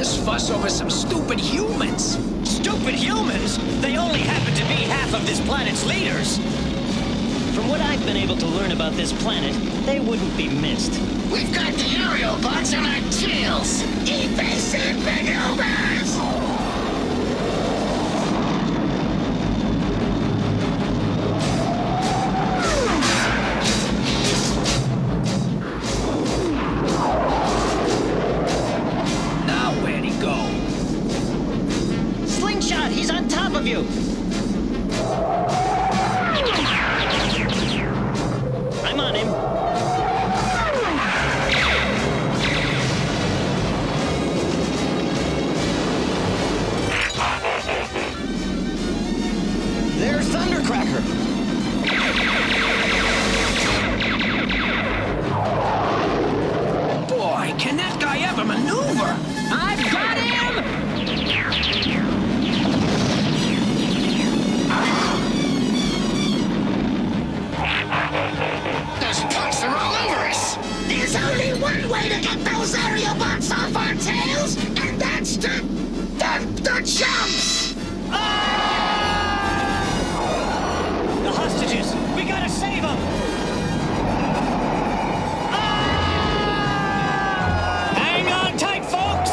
this fuss over some stupid humans? Stupid humans? They only happen to be half of this planet's leaders. From what I've been able to learn about this planet, they wouldn't be missed. We've got the aerial bots on our tails. Evasive maneuvers! Now where'd he go? Slingshot, he's on top of you! I'm on him. There's Thundercracker. Boy, can that guy ever maneuver? I've got him! Those punks are all over us. There's only one way to get those aerial bots off our tails, and that's the jumps! The hostages! We gotta save them! Hang on tight, folks!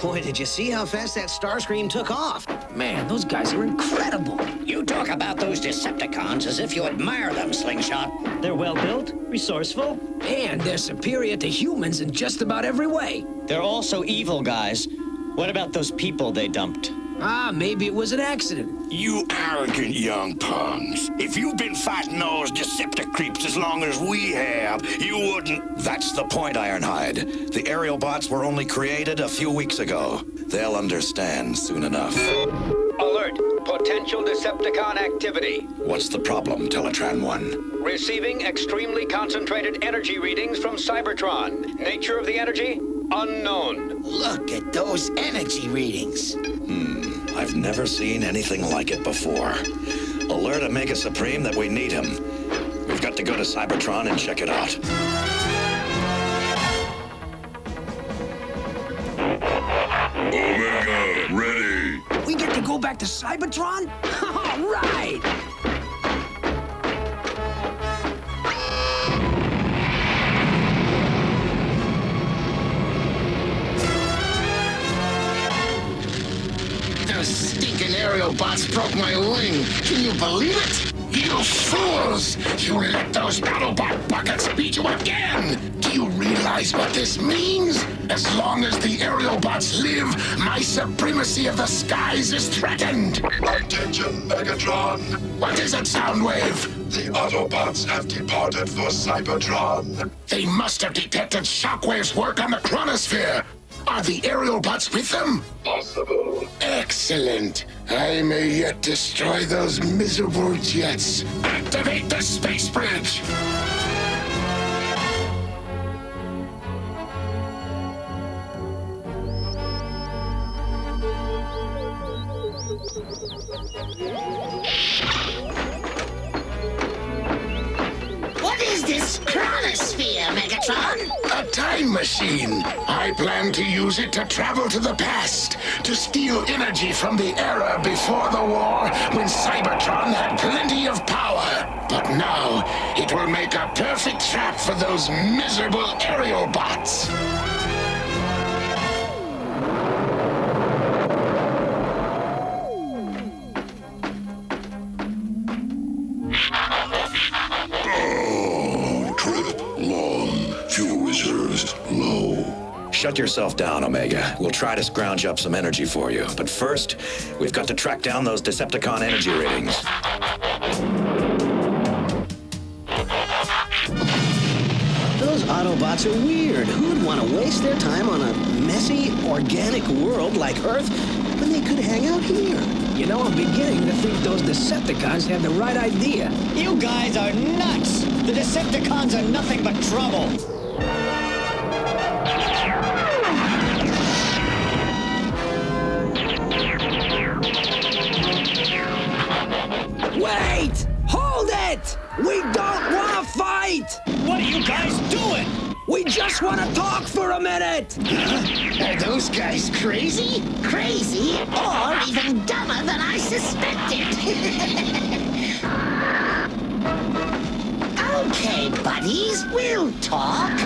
Boy, did you see how fast that Starscream took off? Man, those guys are incredible. You talk about those Decepticons as if you admire them, Slingshot. They're well-built, resourceful. And they're superior to humans in just about every way. They're also evil, guys. What about those people they dumped? Ah, maybe it was an accident. You arrogant young punks. If you've been fighting those Decepticreeps as long as we have, you wouldn't... That's the point, Ironhide. The aerial bots were only created a few weeks ago. They'll understand soon enough. Alert! Potential Decepticon activity. What's the problem, Teletran 1? Receiving extremely concentrated energy readings from Cybertron. Nature of the energy? Unknown. Look at those energy readings. I've never seen anything like it before. Alert Omega Supreme that we need him. We've got to go to Cybertron and check it out. Omega, ready. We get to go back to Cybertron? All right! Those stinking aerial bots broke my wing. Can you believe it? You fools! You let those BattleBot buckets beat you again! Do you realize what this means? As long as the aerial bots live, my supremacy of the skies is threatened! Attention, Megatron! What is it, Soundwave? The Autobots have departed for Cybertron. They must have detected Shockwave's work on the chronosphere! Are the aerial bots with them? Possible. Excellent. I may yet destroy those miserable jets. Activate the space bridge! What is this chronosphere, Megatron? A time machine. I plan to use it to travel to the past, to steal energy from the era before the war when Cybertron had plenty of power. But now, it will make a perfect trap for those miserable aerial bots. Fuel reserves low. Shut yourself down, Omega. We'll try to scrounge up some energy for you. But first, we've got to track down those Decepticon energy readings. Those Autobots are weird. Who'd want to waste their time on a messy, organic world like Earth when they could hang out here? You know, I'm beginning to think those Decepticons had the right idea. You guys are nuts! The Decepticons are nothing but trouble! Wait! Hold it! We don't want to fight! What are you guys doing? We just want to talk for a minute! Are those guys crazy? Crazy or even dumber than I suspected. Okay, buddies, we'll talk.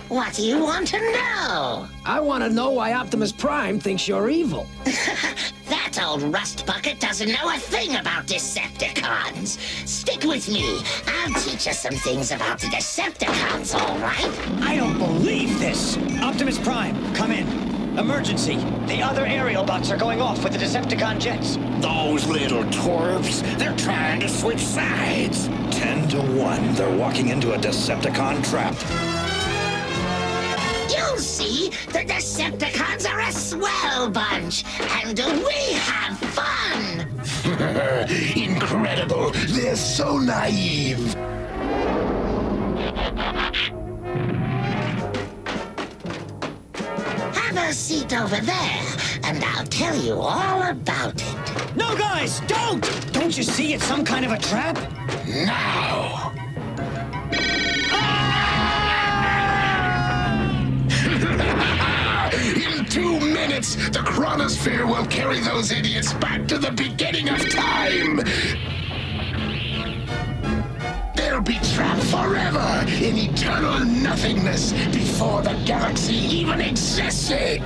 What do you want to know? I want to know why Optimus Prime thinks you're evil. That old rust bucket doesn't know a thing about Decepticons. Stick with me. I'll teach you some things about the Decepticons, all right? I don't believe this! Optimus Prime, come in. Emergency! The other aerial bots are going off with the Decepticon jets. Those little twerps, they're trying to switch sides. 10 to 1, they're walking into a Decepticon trap. You'll see, the Decepticons are a swell bunch, and we have fun! Incredible! They're so naive! Have a seat over there, and I'll tell you all about it. No, guys, don't! Don't you see it's some kind of a trap? Now! In 2 minutes, the chronosphere will carry those idiots back to the beginning of time! They'll be trapped forever in eternal nothingness before the galaxy even existed!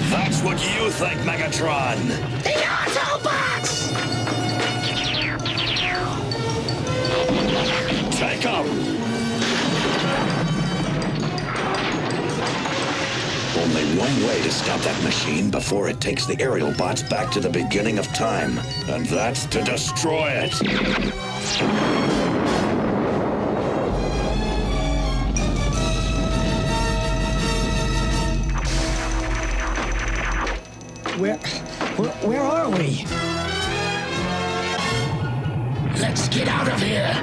That's what you think, Megatron. The Autobots! Take 'em. Only one way to stop that machine before it takes the aerial bots back to the beginning of time, and that's to destroy it. Where are we? Let's get out of here!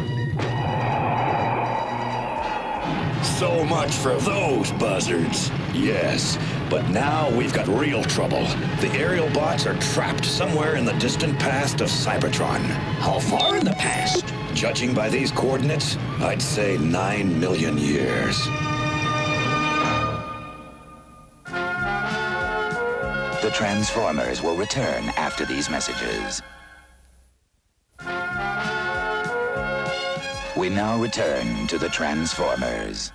So much for those buzzards. Yes, but now we've got real trouble. The aerial bots are trapped somewhere in the distant past of Cybertron. How far in the past? Judging by these coordinates, I'd say 9 million years. The Transformers will return after these messages. We now return to the Transformers.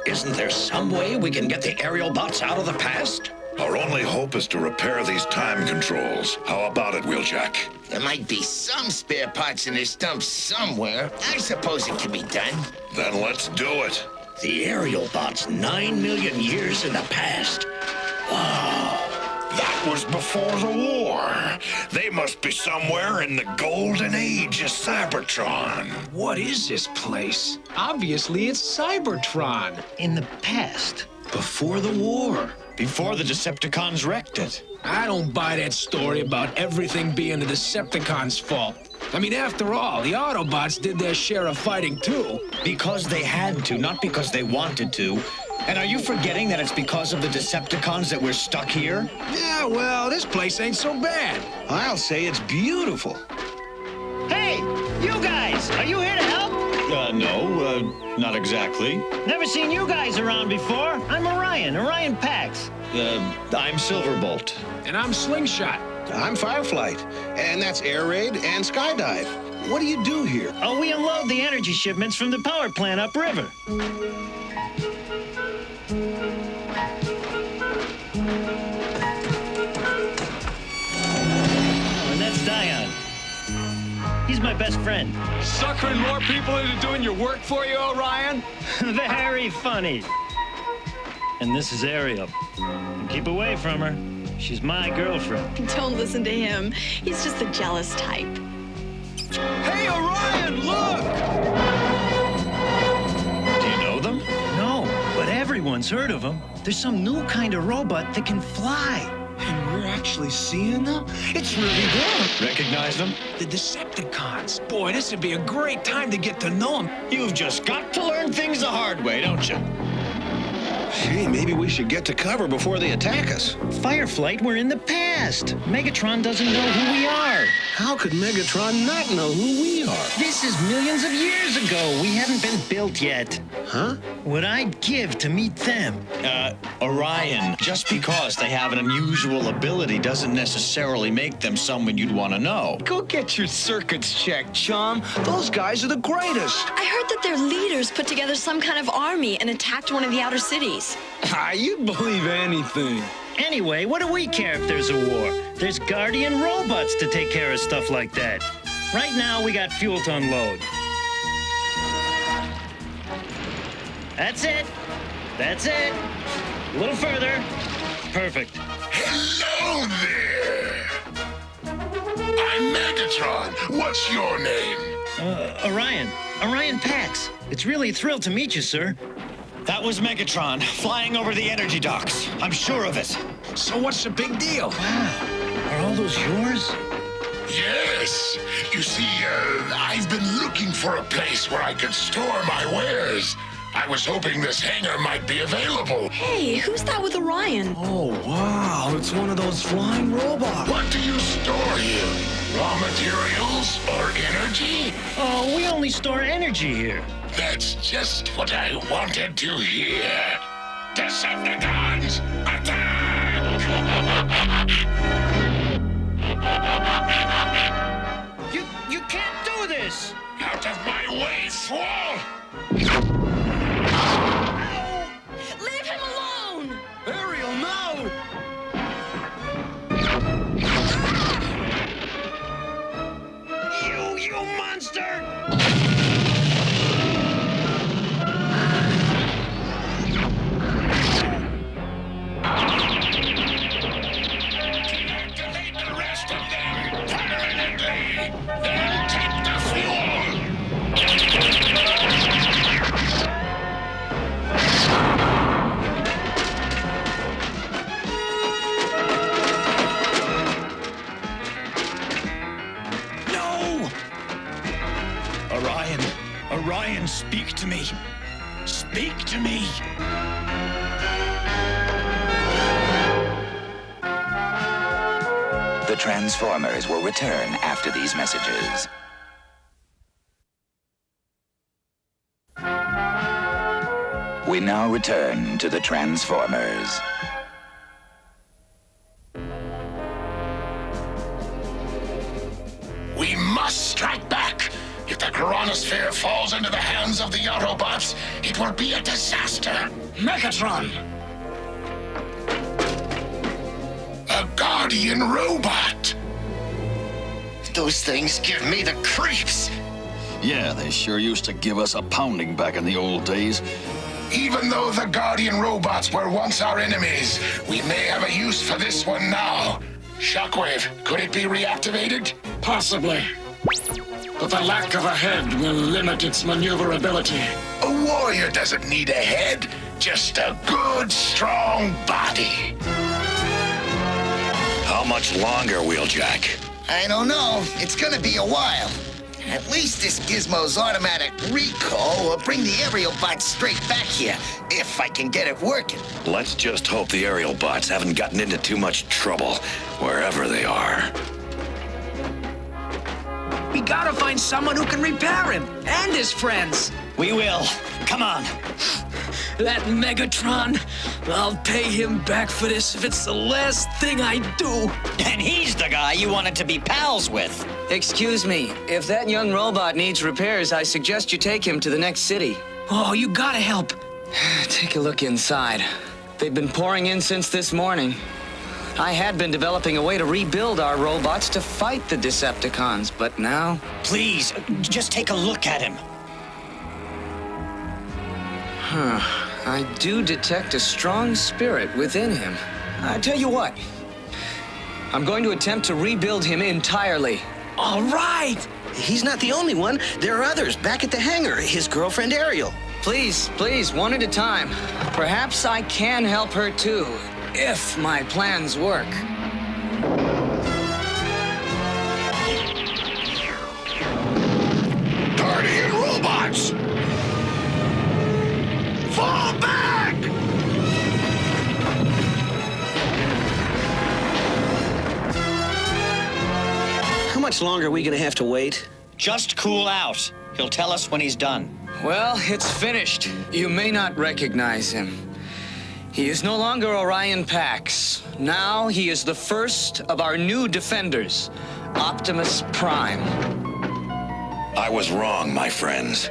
Isn't there some way we can get the aerial bots out of the past? Our only hope is to repair these time controls. How about it, Wheeljack? There might be some spare parts in this dump somewhere. I suppose it can be done. Then let's do it. The aerial bots 9 million years in the past. Wow. That was before the war. They must be somewhere in the golden age of Cybertron. What is this place? Obviously, it's Cybertron. In the past. Before the war. Before the Decepticons wrecked it. I don't buy that story about everything being the Decepticons' fault. I mean, after all, the Autobots did their share of fighting, too. Because they had to, not because they wanted to. And are you forgetting that it's because of the Decepticons that we're stuck here? Yeah, well, this place ain't so bad. I'll say it's beautiful. Hey, you guys! Are you here to help? No, not exactly. Never seen you guys around before. I'm Orion Pax. I'm Silverbolt. And I'm Slingshot. I'm Fireflight, and that's Air Raid and Skydive. What do you do here? Oh, we unload the energy shipments from the power plant upriver. And that's Dion. He's my best friend. Suckering more people into doing your work for you, Orion? Very funny. And this is Ariel. Keep away from her. She's my girlfriend. Don't listen to him. He's just the jealous type. Hey, Orion, look! Do you know them? No, but everyone's heard of them. There's some new kind of robot that can fly. And we're actually seeing them? It's really them. Recognize them? The Decepticons. Boy, this would be a great time to get to know them. You've just got to learn things the hard way, don't you? Hey, maybe we should get to cover before they attack us. Fireflight, we're in the past. Megatron doesn't know who we are. How could Megatron not know who we are? This is millions of years ago. We haven't been built yet. Huh? What I'd give to meet them. Orion, just because they have an unusual ability doesn't necessarily make them someone you'd want to know. Go get your circuits checked, chum. Those guys are the greatest. I heard that their leaders put together some kind of army and attacked one of the outer cities. You'd believe anything. Anyway, what do we care if there's a war? There's Guardian robots to take care of stuff like that. Right now, we got fuel to unload. That's it. That's it. A little further. Perfect. Hello there. I'm Megatron. What's your name? Orion. Orion Pax. It's really a thrill to meet you, sir. That was Megatron, flying over the energy docks. I'm sure of it. So what's the big deal? Wow. Are all those yours? Yes. You see, I've been looking for a place where I could store my wares. I was hoping this hangar might be available. Hey, who's that with Orion? Oh, wow. It's one of those flying robots. What do you store here? Raw materials or energy? Oh, we only store energy here. That's just what I wanted to hear. Decepticons, attack! You can't do this! Out of my way, fool! Leave him alone! Ariel, no! You monster! Deactivate the rest of them permanently! Then take the fuel! No! Orion, speak to me. Speak to me. The Transformers will return after these messages. We now return to the Transformers. We must strike back! If the chronosphere falls into the hands of the Autobots, it will be a disaster! Megatron! A Guardian robot! Those things give me the creeps! Yeah, they sure used to give us a pounding back in the old days. Even though the Guardian robots were once our enemies, we may have a use for this one now. Shockwave, could it be reactivated? Possibly. But the lack of a head will limit its maneuverability. A warrior doesn't need a head, just a good, strong body. How much longer, Wheeljack? I don't know. It's gonna be a while. At least this gizmo's automatic recall will bring the aerial bots straight back here, if I can get it working. Let's just hope the aerial bots haven't gotten into too much trouble, wherever they are. We gotta find someone who can repair him and his friends. We will. Come on. That Megatron, I'll pay him back for this if it's the last thing I do. And he's the guy you wanted to be pals with. Excuse me, if that young robot needs repairs, I suggest you take him to the next city. Oh, you gotta help. Take a look inside. They've been pouring in since this morning. I had been developing a way to rebuild our robots to fight the Decepticons, but now... Please, just take a look at him. I do detect a strong spirit within him. I tell you what, I'm going to attempt to rebuild him entirely. All right! He's not the only one. There are others back at the hangar. His girlfriend, Ariel. Please, one at a time. Perhaps I can help her too, if my plans work. Guardian robots! Fall back! much longer are we gonna have to wait? Just cool out. He'll tell us when he's done. Well, it's finished. You may not recognize him. He is no longer Orion Pax. Now he is the first of our new defenders, Optimus Prime. I was wrong, my friends.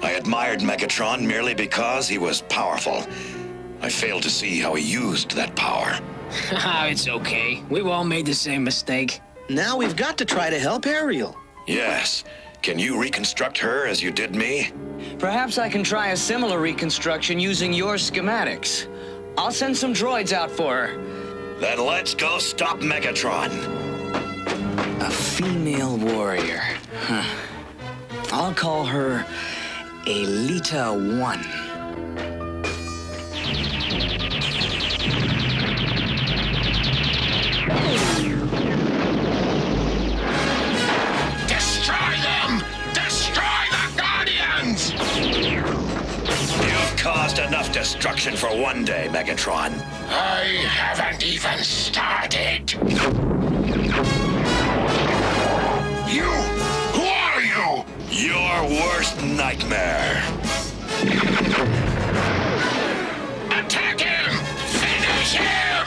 I admired Megatron merely because he was powerful. I failed to see how he used that power. It's okay. We've all made the same mistake. Now we've got to try to help Ariel. Yes. Can you reconstruct her as you did me? Perhaps I can try a similar reconstruction using your schematics. I'll send some droids out for her. Then let's go stop Megatron. A female warrior. Huh. I'll call her Elita 1. Destroy them! Destroy the Guardians! You've caused enough destruction for one day, Megatron. I haven't even started. You! Who are you? Your worst nightmare. Attack him! Finish him!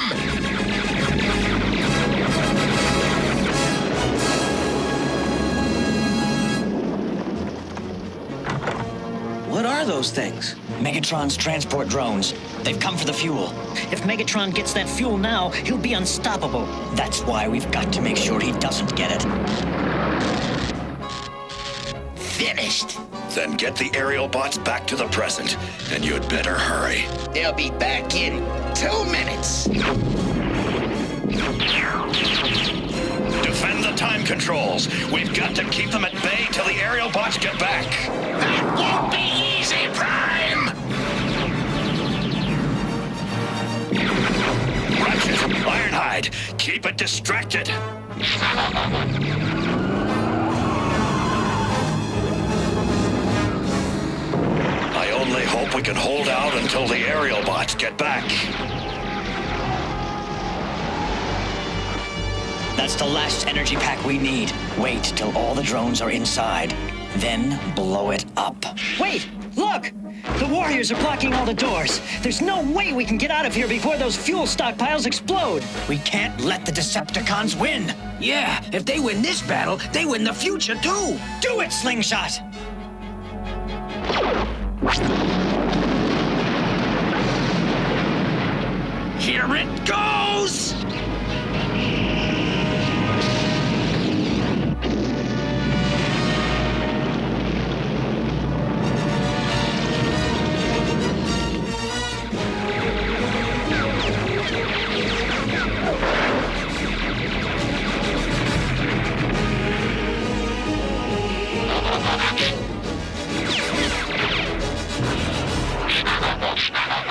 What are those things? Megatron's transport drones. They've come for the fuel. If Megatron gets that fuel now, he'll be unstoppable. That's why we've got to make sure he doesn't get it. Finished. Then get the aerial bots back to the present, and you'd better hurry. They'll be back in 2 minutes. Defend the time controls. We've got to keep them at bay till the aerial bots get back. That won't be easy, Prime! Ratchet, Ironhide, keep it distracted. I only hope we can hold out until the aerial bots get back. That's the last energy pack we need. Wait till all the drones are inside. Then blow it up. Wait! Look! The Warriors are blocking all the doors. There's no way we can get out of here before those fuel stockpiles explode. We can't let the Decepticons win. Yeah, if they win this battle, they win the future too. Do it, Slingshot! Here it goes!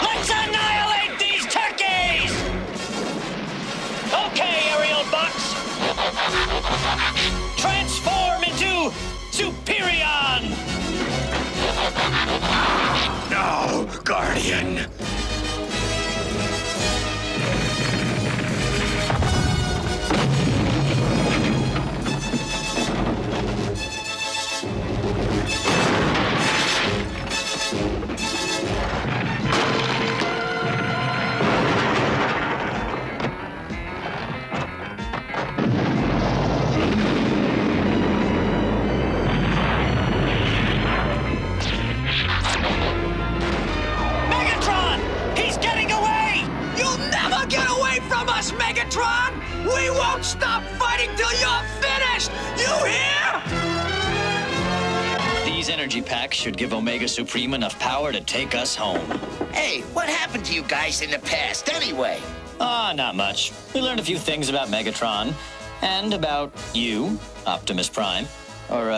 Let's annihilate these turkeys! Okay, aerial bots. Transform into Superion! No, Guardian. Megatron! He's getting away! You'll never get away from us, Megatron! We won't stop fighting till you're finished! You hear? These energy packs should give Omega Supreme enough power to take us home. Hey, what happened to you guys in the past anyway? Not much. We learned a few things about Megatron. And about you, Optimus Prime. Or,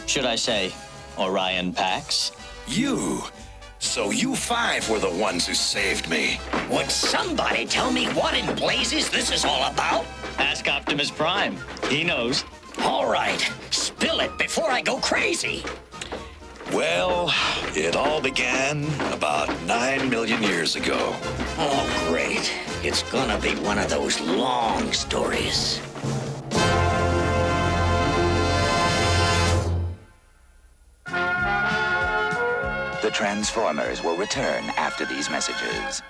should I say, Orion Pax? You. So you 5 were the ones who saved me. Would somebody tell me what in blazes this is all about? Ask Optimus Prime. He knows. All right, spill it before I go crazy. Well, it all began about 9 million years ago. Oh, great. It's gonna be one of those long stories. The Transformers will return after these messages.